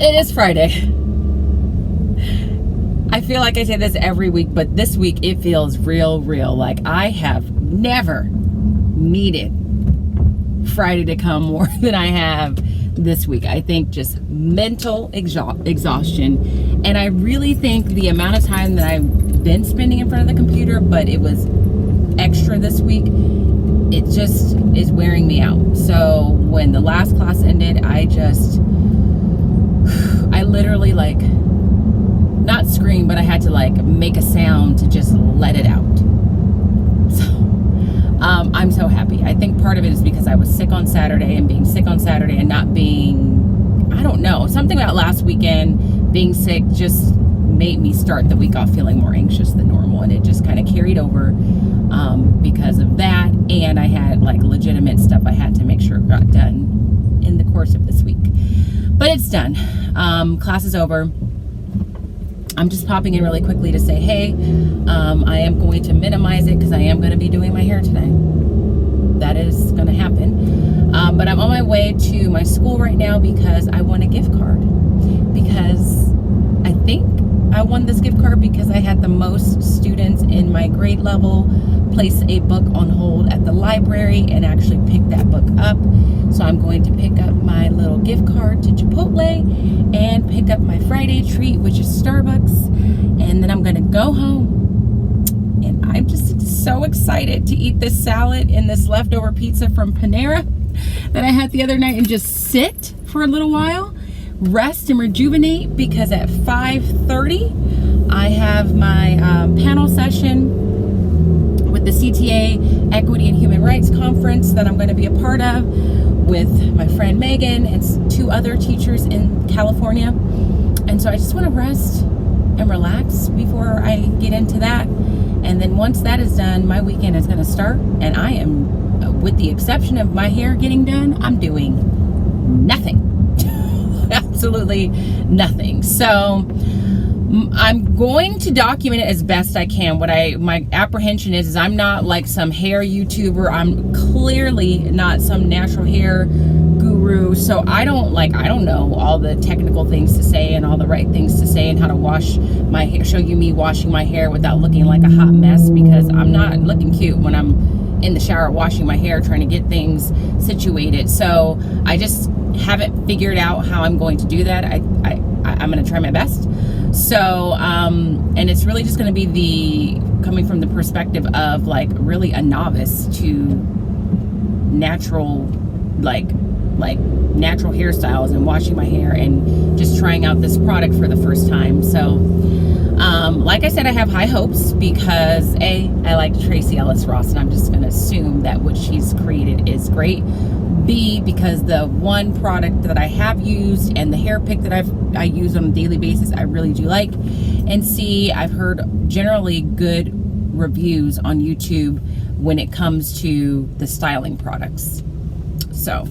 It is Friday. I feel like I say this every week, but this week it feels real. Like I have never needed Friday to come more than I have this week. I think just mental exhaustion. And I really think the amount of time that I've been spending in front of the computer, but it was extra this week, it just is wearing me out. So when the last class ended, I literally not scream, but I had to make a sound to just let it out. So I'm so happy. I think part of it is because I was sick on Saturday, and being sick on Saturday and not being, I don't know, something about last weekend being sick just made me start the week off feeling more anxious than normal, and it just kind of carried over because of that. And I had legitimate stuff I had to make sure got done in the course of this week, but it's done. Class is over. I'm just popping in really quickly to say, hey, I am going to minimize it because I am going to be doing my hair today. That is going to happen. But I'm on my way to my school right now because I won a gift card. Because I think I won this gift card because I had the most students in my grade level place a book on hold at the library and actually pick that book up. So I'm going to pick up my little gift card to Chipotle and pick up my Friday treat, which is Starbucks. And then I'm going to go home. And I'm just so excited to eat this salad and this leftover pizza from Panera that I had the other night and just sit for a little while, rest and rejuvenate, because at 5:30 I have my panel session with the CTA Equity and Human Rights Conference that I'm going to be a part of with my friend Megan and 2 other teachers in California. And so I just want to rest and relax before I get into that. And then once that is done, my weekend is going to start, and I am, with the exception of my hair getting done, I'm doing nothing. Absolutely nothing. So I'm going to document it as best I can. My apprehension is I'm not like some hair YouTuber. I'm clearly not some natural hair guru. So I don't know all the technical things to say and all the right things to say and how to wash my hair, show you me washing my hair without looking like a hot mess, because I'm not looking cute when I'm in the shower washing my hair trying to get things situated. So I just haven't figured out how I'm going to do that. I'm going to try my best. So, and it's really just going to be coming from the perspective of really a novice to natural, natural hairstyles and washing my hair and just trying out this product for the first time. So, like I said, I have high hopes because A, I like Tracy Ellis Ross, and I'm just going to assume that what she's created is great. B, because the one product that I have used and the hair pick that I use on a daily basis, I really do like. And C, I've heard generally good reviews on YouTube when it comes to the styling products. So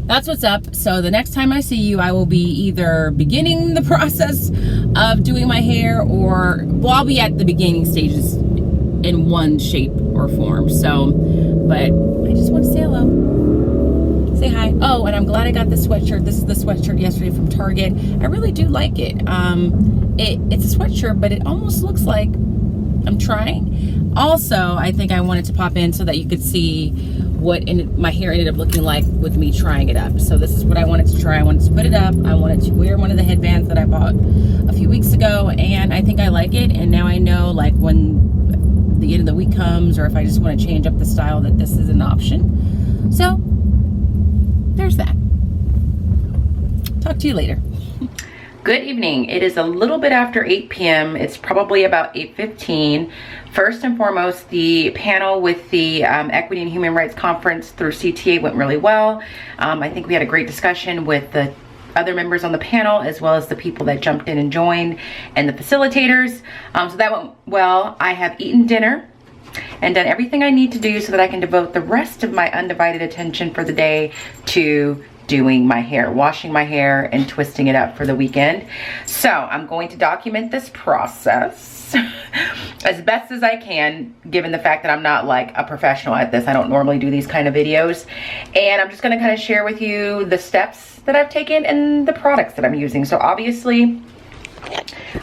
that's what's up. So the next time I see you, I will be either beginning the process of doing my hair, or, well, I'll be at the beginning stages in one shape or form. So, but I just want to say hello, say hi. Oh, and I'm glad I got this sweatshirt. This is the sweatshirt yesterday from Target. I really do like it. It's a sweatshirt, but it almost looks like I'm trying. Also, I think I wanted to pop in so that you could see what my hair ended up looking like with me trying it up. So this is what I wanted to try. I wanted to put it up. I wanted to wear one of the headbands that I bought a few weeks ago, and I think I like it. And now I know, when the end of the week comes, or if I just want to change up the style, that this is an option. So there's that. Talk to you later. Good evening. It is a little bit after 8 p.m. It's probably about 8:15. First and foremost, the panel with the Equity and Human Rights Conference through CTA went really well. I think we had a great discussion with the other members on the panel, as well as the people that jumped in and joined, and the facilitators. So that went well. I have eaten dinner and done everything I need to do so that I can devote the rest of my undivided attention for the day to doing my hair, washing my hair and twisting it up for the weekend. So I'm going to document this process as best as I can, given the fact that I'm not like a professional at this. I don't normally do these kind of videos. And I'm just gonna kind of share with you the steps that I've taken and the products that I'm using. So obviously,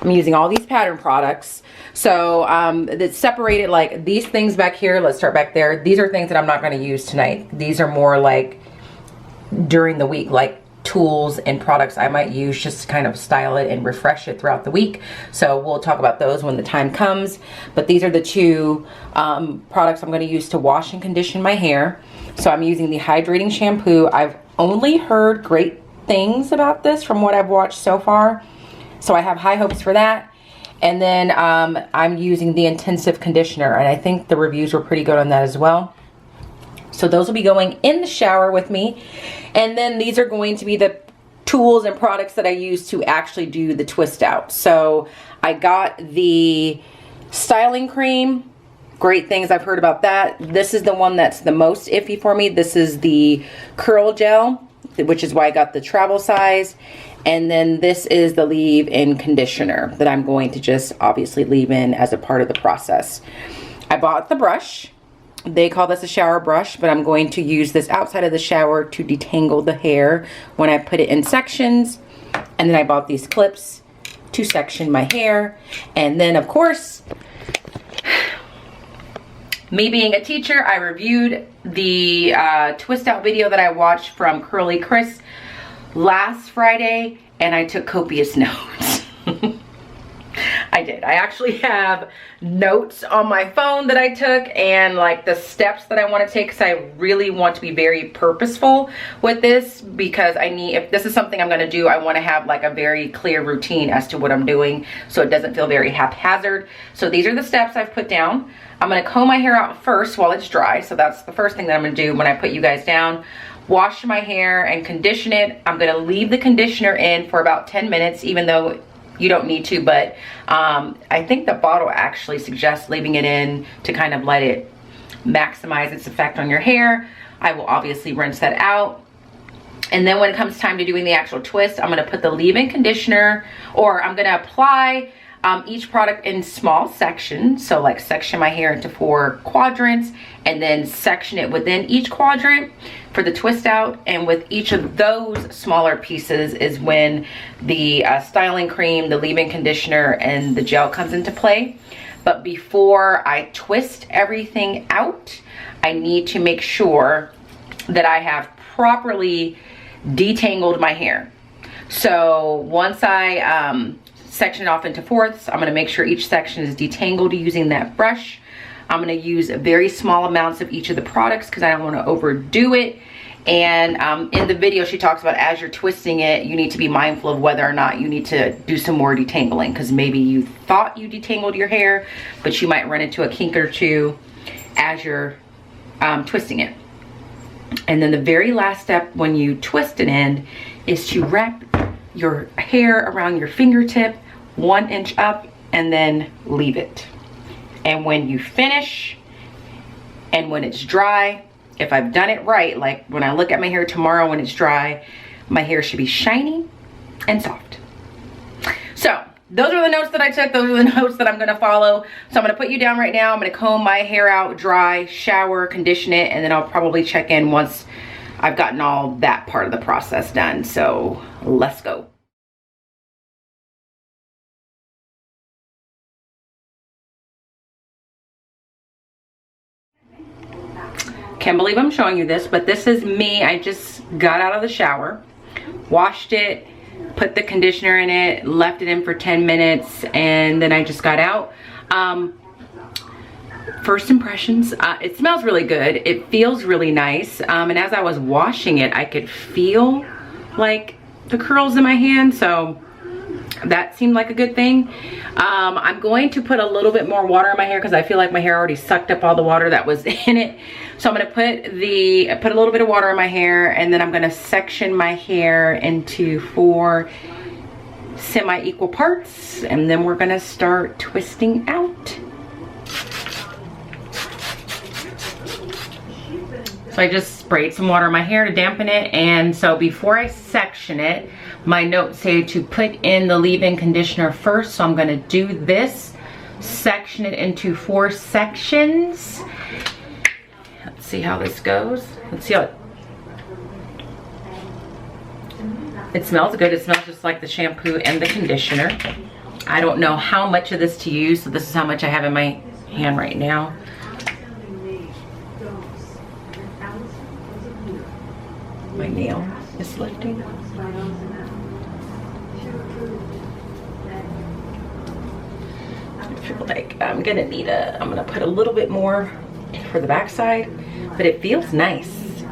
I'm using all these pattern products. So it's separated, like these things back here, let's start back there. These are things that I'm not gonna use tonight. These are more like during the week, like tools and products I might use just to kind of style it and refresh it throughout the week. So we'll talk about those when the time comes. But these are the two products I'm going to use to wash and condition my hair. So I'm using the hydrating shampoo. I've only heard great things about this from what I've watched so far, so I have high hopes for that. And then I'm using the intensive conditioner, and I think the reviews were pretty good on that as well. So those will be going in the shower with me. And then these are going to be the tools and products that I use to actually do the twist out. So I got the styling cream. Great things I've heard about that. This is the one that's the most iffy for me. This is the curl gel, which is why I got the travel size. And then this is the leave-in conditioner that I'm going to just obviously leave in as a part of the process. I bought the brush. They call this a shower brush, but I'm going to use this outside of the shower to detangle the hair when I put it in sections. And then I bought these clips to section my hair. And then of course, me being a teacher, I reviewed the twist out video that I watched from Curly Chris last Friday, and I took copious notes. I did. I actually have notes on my phone that I took, and like the steps that I want to take, because I really want to be very purposeful with this, because I need, if this is something I'm going to do, I want to have like a very clear routine as to what I'm doing, so it doesn't feel very haphazard. So these are the steps I've put down. I'm going to comb my hair out first while it's dry. So that's the first thing that I'm going to do when I put you guys down. Wash my hair and condition it. I'm going to leave the conditioner in for about 10 minutes, even though you don't need to, but I think the bottle actually suggests leaving it in to kind of let it maximize its effect on your hair. I will obviously rinse that out. And then when it comes time to doing the actual twist, I'm going to put the leave-in conditioner, or I'm going to apply each product in small sections. So like section my hair into 4 quadrants, and then section it within each quadrant for the twist out. And with each of those smaller pieces is when the styling cream, the leave-in conditioner, and the gel comes into play. But before I twist everything out, I need to make sure that I have properly detangled my hair. So once I section it off into fourths, I'm going to make sure each section is detangled using that brush. I'm going to use very small amounts of each of the products because I don't want to overdo it. And in the video, she talks about as you're twisting it, you need to be mindful of whether or not you need to do some more detangling, because maybe you thought you detangled your hair, but you might run into a kink or two as you're twisting it. And then the very last step when you twist an end is to wrap your hair around your fingertip 1 inch up and then leave it. And when you finish and when it's dry, if I've done it right, like when I look at my hair tomorrow when it's dry, my hair should be shiny and soft. So those are the notes that I took. Those are the notes that I'm going to follow. So I'm going to put you down right now. I'm going to comb my hair out, dry, shower, condition it, and then I'll probably check in once I've gotten all that part of the process done. So let's go. Can't believe I'm showing you this, but this is me. I just got out of the shower, washed it, put the conditioner in it, left it in for 10 minutes, and then I just got out. First impressions, it smells really good. It feels really nice. And as I was washing it, I could feel like the curls in my hand, so that seemed like a good thing. I'm going to put a little bit more water in my hair because I feel like my hair already sucked up all the water that was in it. So I'm gonna put a little bit of water in my hair, and then I'm gonna section my hair into 4 semi-equal parts, and then we're gonna start twisting out. So So I just sprayed some water on my hair to dampen it. And so before I section it, my notes say to put in the leave-in conditioner first. So I'm gonna do this, section it into 4 sections. Let's see how this goes. Let's see how it smells good. It smells just like the shampoo and the conditioner. I don't know how much of this to use, so this is how much I have in my hand right now. My nail is lifting. I feel like I'm gonna put a little bit more for the backside, but it feels nice.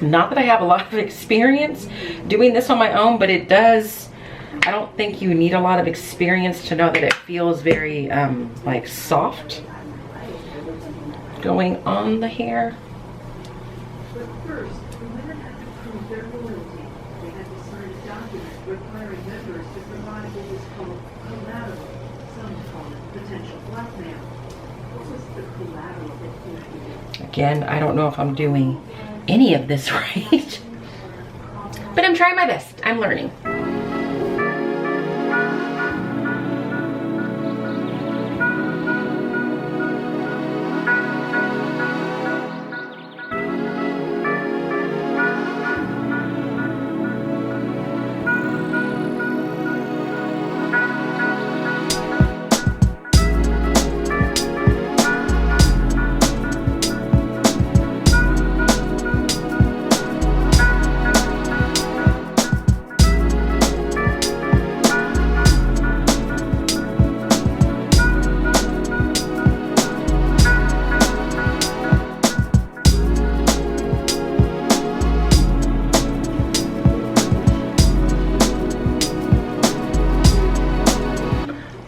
Not that I have a lot of experience doing this on my own, but it does. I don't think you need a lot of experience to know that it feels very like soft going on the hair. Again, I don't know if I'm doing any of this right, but I'm trying my best. I'm learning.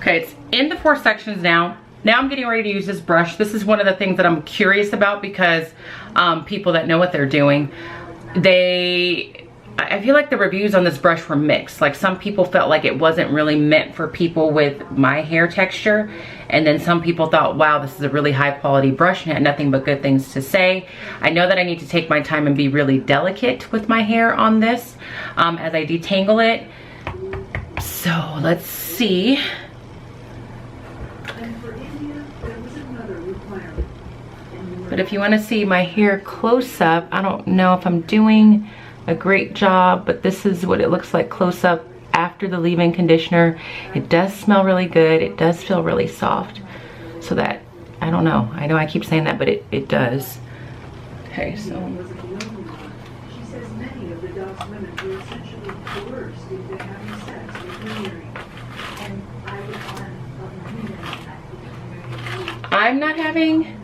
Okay, it's in the 4 sections now. Now I'm getting ready to use this brush. This is one of the things that I'm curious about because people that know what they're doing, I feel like the reviews on this brush were mixed. Like some people felt like it wasn't really meant for people with my hair texture. And then some people thought, wow, this is a really high quality brush and had nothing but good things to say. I know that I need to take my time and be really delicate with my hair on this as I detangle it. So let's see. But if you want to see my hair close up, I don't know if I'm doing a great job, but this is what it looks like close up after the leave-in conditioner. It does smell really good. It does feel really soft. So that, I don't know. I know I keep saying that, but it does. Okay, so. I'm not having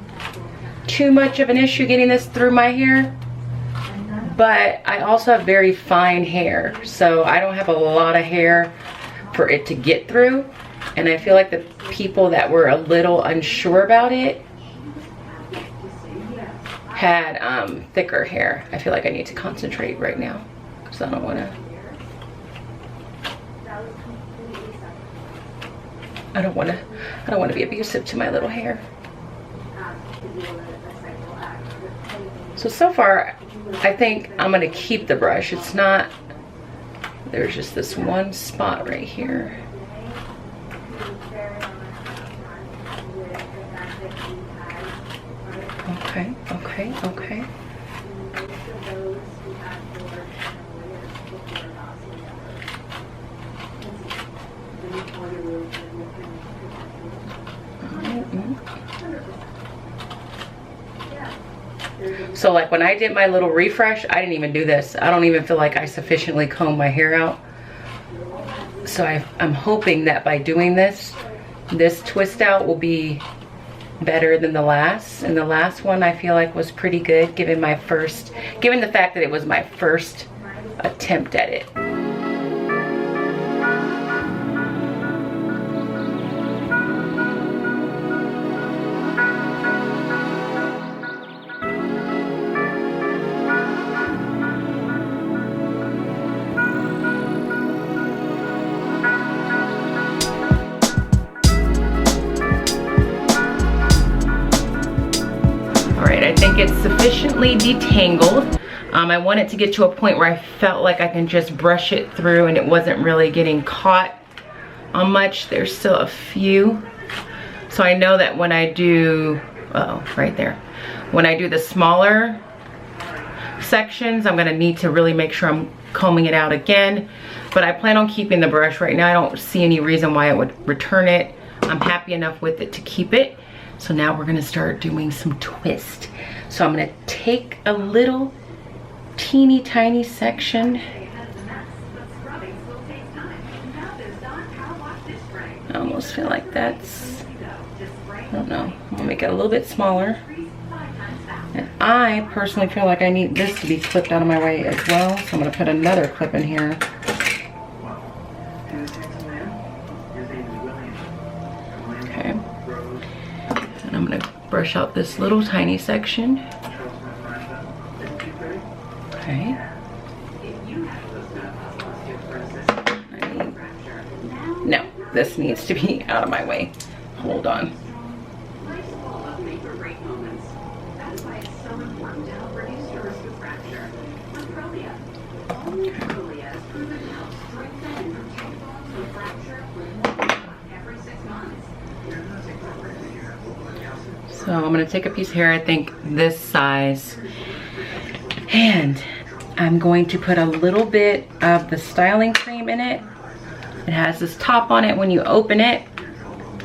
too much of an issue getting this through my hair, but I also have very fine hair, so I don't have a lot of hair for it to get through. And I feel like the people that were a little unsure about it had thicker hair. I feel like I need to concentrate right now because I don't want to be abusive to my little hair. So far, I think I'm gonna keep the brush. It's not, there's just this one spot right here. Okay. So like when I did my little refresh, I didn't even do this. I don't even feel like I sufficiently combed my hair out. So I'm hoping that by doing this twist out will be better than the last. And the last one I feel like was pretty good given the fact that it was my first attempt at it. I think it's sufficiently detangled. I wanted to get to a point where I felt like I can just brush it through and it wasn't really getting caught on much. There's still a few. So I know that when I do, right there. When I do the smaller sections, I'm gonna need to really make sure I'm combing it out again. But I plan on keeping the brush right now. I don't see any reason why I would return it. I'm happy enough with it to keep it. So now we're gonna start doing some twist. So I'm gonna take a little teeny tiny section. I almost feel like that's, I don't know, I'm gonna make it a little bit smaller. And I personally feel like I need this to be clipped out of my way as well. So I'm gonna put another clip in here. Okay. And I'm gonna brush out this little tiny section. Okay. No, this needs to be out of my way. Hold on. So I'm gonna take a piece of hair, I think this size, and I'm going to put a little bit of the styling cream in it. It has this top on it when you open it,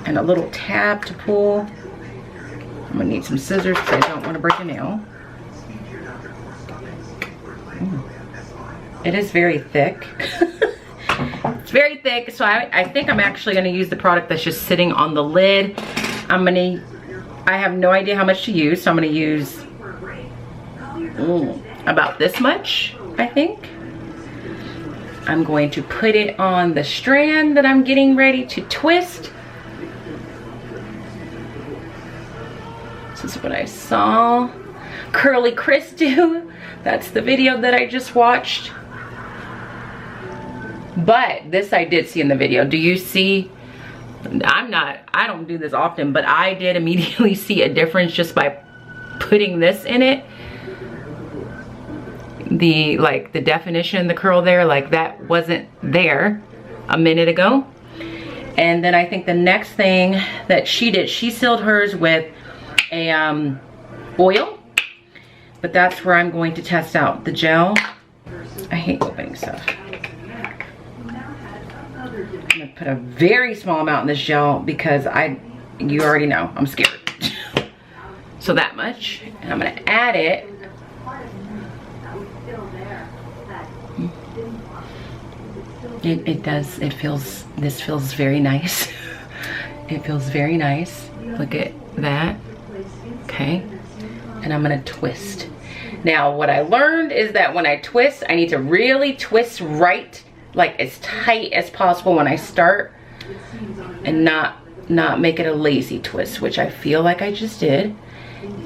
and a little tab to pull. I'm gonna need some scissors because I don't want to break a nail. It is very thick. It's very thick, so I think I'm actually gonna use the product that's just sitting on the lid. I have no idea how much to use, so I'm gonna use about this much, I think. I'm going to put it on the strand that I'm getting ready to twist. This is what I saw Curly Chris do. That's the video that I just watched. But this I did see in the video. Do you see? I don't do this often, but I did immediately see a difference just by putting this in it. The definition, the curl there, like that wasn't there a minute ago. And then I think the next thing that she did, she sealed hers with a oil, but that's where I'm going to test out the gel. I hate opening stuff. I'm gonna put a very small amount in this gel because you already know, I'm scared. So that much, and I'm gonna add it. This feels very nice. It feels very nice. Look at that. Okay. And I'm gonna twist. Now, what I learned is that when I twist, I need to really twist right, like as tight as possible when I start, and not make it a lazy twist, which I feel like I just did.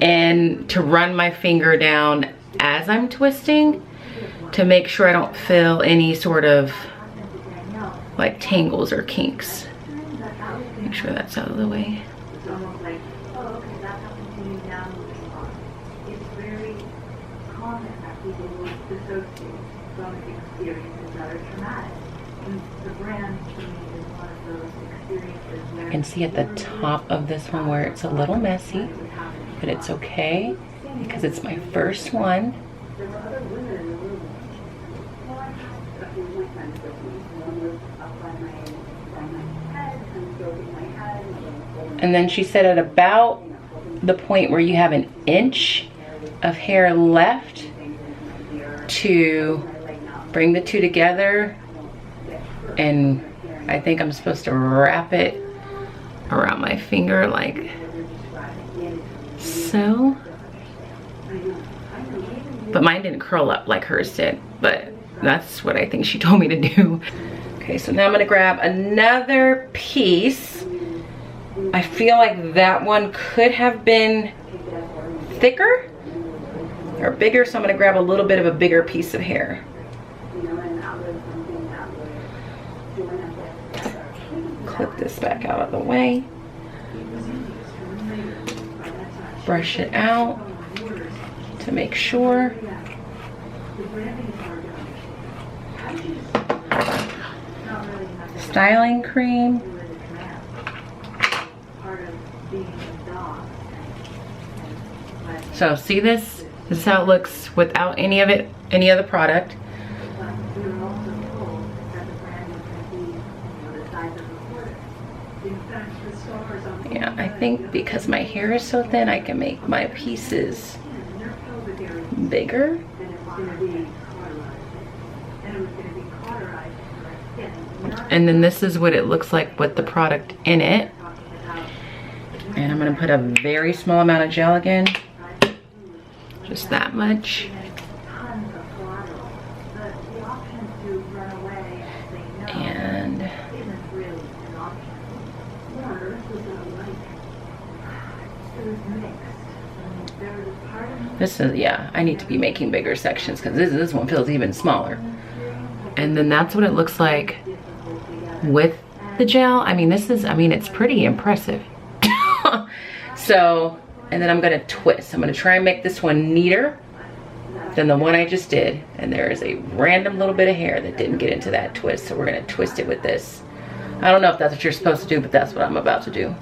And to run my finger down as I'm twisting to make sure I don't feel any sort of like tangles or kinks. Make sure that's out of the way. I can see at the top of this one where it's a little messy, but it's okay because it's my first one. And then she said at about the point where you have an inch of hair left to bring the two together, and I think I'm supposed to wrap it around my finger like so. But mine didn't curl up like hers did, but that's what I think she told me to do. Okay, so now I'm gonna grab another piece. I feel like that one could have been thicker or bigger, so I'm gonna grab a little bit of a bigger piece of hair. Clip this back out of the way. Brush it out to make sure. Styling cream. So see this? This is how it looks without any of it, any other product. Yeah, I think because my hair is so thin, I can make my pieces bigger. And then this is what it looks like with the product in it. And I'm gonna put a very small amount of gel again. Just that much. And this is, yeah, I need to be making bigger sections because this one feels even smaller. And then that's what it looks like with the gel. I mean, this is, I mean, it's pretty impressive. So, and then I'm gonna twist. I'm gonna try and make this one neater than the one I just did. And there is a random little bit of hair that didn't get into that twist, so we're gonna twist it with this. I don't know if that's what you're supposed to do, but that's what I'm about to do.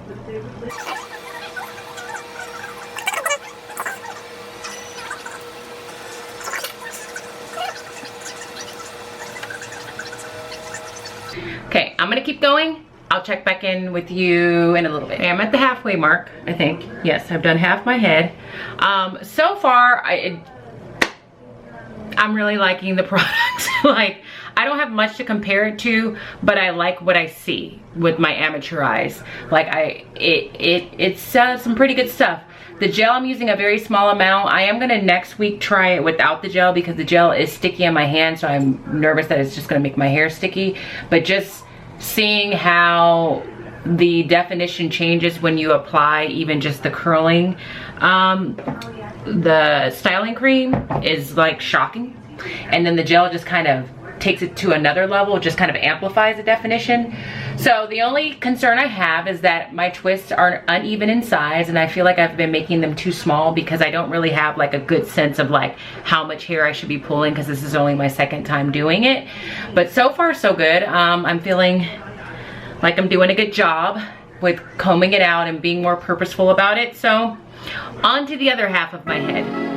Okay, I'm gonna keep going. I'll check back in with you in a little bit. Okay, I'm at the halfway mark, I think. Yes, I've done half my head. So far, I'm really liking the product. Like, I don't have much to compare it to, but I like what I see with my amateur eyes. Like, it's some pretty good stuff. The gel, I'm using a very small amount. I am gonna next week try it without the gel because the gel is sticky on my hand, so I'm nervous that it's just gonna make my hair sticky. But just seeing how the definition changes when you apply even just the curling. The styling cream is like shocking. And then the gel just kind of takes it to another level, just kind of amplifies the definition. So the only concern I have is that my twists are uneven in size, and I feel like I've been making them too small because I don't really have like a good sense of like how much hair I should be pulling, because this is only my second time doing it. But so far so good. I'm feeling like I'm doing a good job with combing it out and being more purposeful about it. So on to the other half of my head.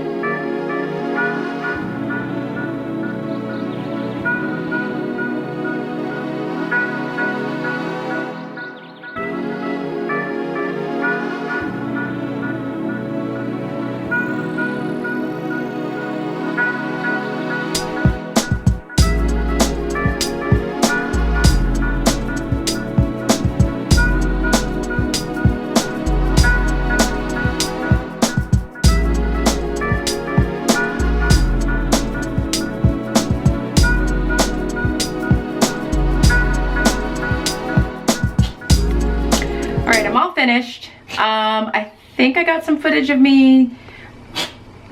Finished. I think I got some footage of me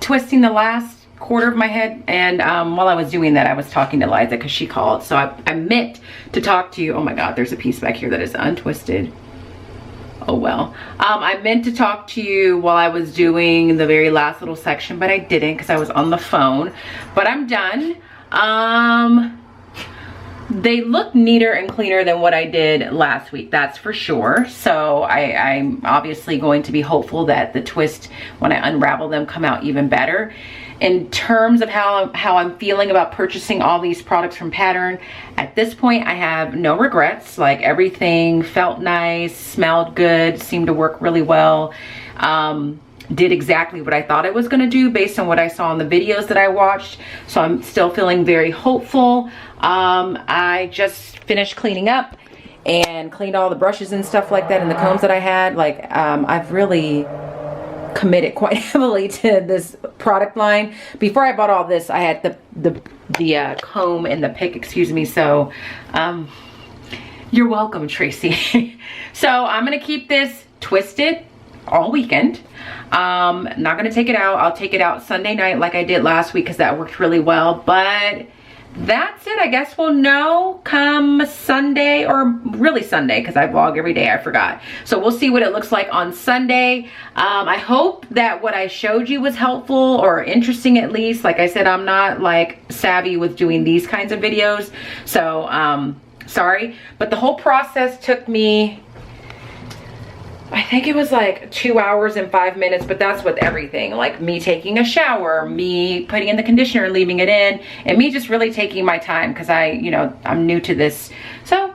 twisting the last quarter of my head, and while I was doing that I was talking to Liza because she called, so I meant to talk to you. Oh my god, there's a piece back here that is untwisted. Oh well. I meant to talk to you while I was doing the very last little section, but I didn't because I was on the phone. But I'm done. They look neater and cleaner than what I did last week, that's for sure. So I'm obviously going to be hopeful that the twist, when I unravel them, come out even better. In terms of how I'm feeling about purchasing all these products from Pattern, at this point I have no regrets. Like, everything felt nice, smelled good, seemed to work really well. Did exactly what I thought it was going to do based on what I saw in the videos that I watched. So I'm still feeling very hopeful. I just finished cleaning up and cleaned all the brushes and stuff like that and the combs that I had. Like, I've really committed quite heavily to this product line. Before I bought all this, I had the comb and the pick, excuse me. So you're welcome, Tracy. So I'm gonna keep this twisted all weekend. Not gonna take it out. I'll take it out Sunday night like I did last week because that worked really well. But that's it. I guess we'll know come Sunday, or really Sunday, because I vlog every day, I forgot. So we'll see what it looks like on Sunday. I hope that what I showed you was helpful or interesting at least. Like I said, I'm not like savvy with doing these kinds of videos. So sorry, but the whole process took me, I think it was like 2 hours and 5 minutes, but that's with everything. Like me taking a shower, me putting in the conditioner and leaving it in, and me just really taking my time because I'm new to this. So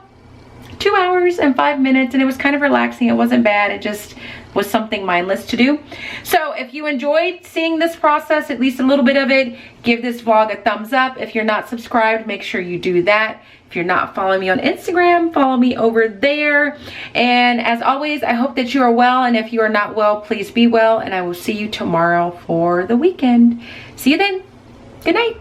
2 hours and 5 minutes, and it was kind of relaxing. It wasn't bad. It just was something mindless to do. So if you enjoyed seeing this process, at least a little bit of it, give this vlog a thumbs up. If you're not subscribed, make sure you do that. If you're not following me on Instagram, follow me over there. And as always, I hope that you are well. And if you are not well, please be well. And I will see you tomorrow for the weekend. See you then. Good night.